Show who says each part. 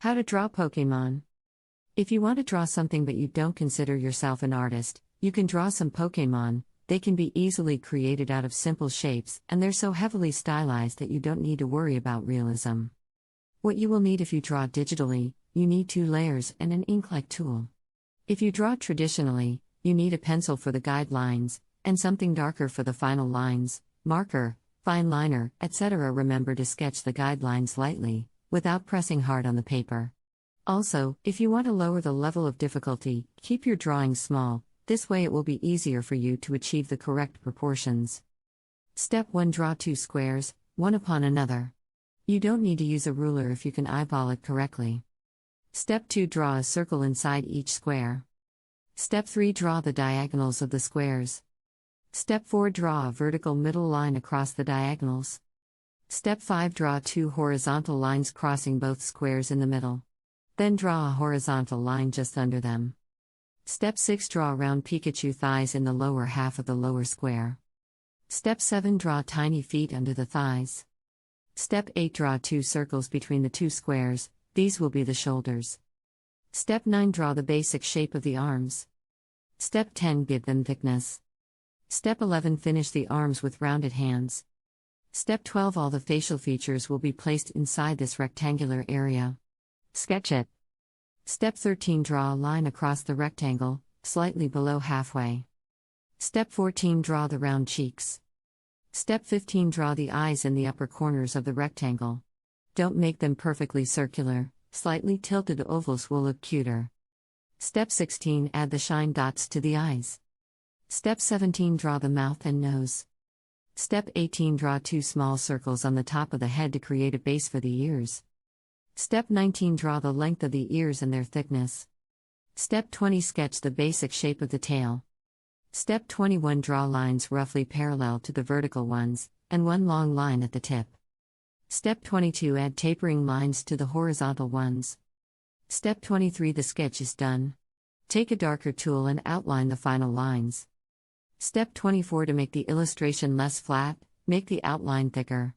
Speaker 1: How to draw Pokemon. If you want to draw something but you don't consider yourself an artist, you can draw some Pokemon. They can be easily created out of simple shapes, and they're so heavily stylized that you don't need to worry about realism. What you will need if you draw digitally, you need 2 layers and an ink-like tool. If you draw traditionally, you need a pencil for the guidelines, and something darker for the final lines, marker, fine liner, etc. Remember to sketch the guidelines lightly, without pressing hard on the paper. Also, if you want to lower the level of difficulty, keep your drawings small. This way it will be easier for you to achieve the correct proportions. Step 1. Draw 2 squares, one upon another. You don't need to use a ruler if you can eyeball it correctly. Step 2. Draw a circle inside each square. Step 3. Draw the diagonals of the squares. Step 4. Draw a vertical middle line across the diagonals. Step 5. Draw 2 horizontal lines crossing both squares in the middle. Then draw a horizontal line just under them. Step 6. Draw round Pikachu thighs in the lower half of the lower square. Step 7. Draw tiny feet under the thighs. Step 8. Draw 2 circles between the 2 squares, these will be the shoulders. Step 9. Draw the basic shape of the arms. Step 10. Give them thickness. Step 11. Finish the arms with rounded hands. Step 12. All the facial features will be placed inside this rectangular area. Sketch it. Step 13. Draw a line across the rectangle, slightly below halfway. Step 14. Draw the round cheeks. Step 15. Draw the eyes in the upper corners of the rectangle. Don't make them perfectly circular, slightly tilted ovals will look cuter. Step 16. Add the shine dots to the eyes. Step 17. Draw the mouth and nose. Step 18. Draw 2 small circles on the top of the head to create a base for the ears. Step 19. Draw the length of the ears and their thickness. Step 20. Sketch the basic shape of the tail. Step 21. Draw lines roughly parallel to the vertical ones, and one long line at the tip. Step 22. Add tapering lines to the horizontal ones. Step 23. The sketch is done. Take a darker tool and outline the final lines. Step 24. To make the illustration less flat, make the outline thicker.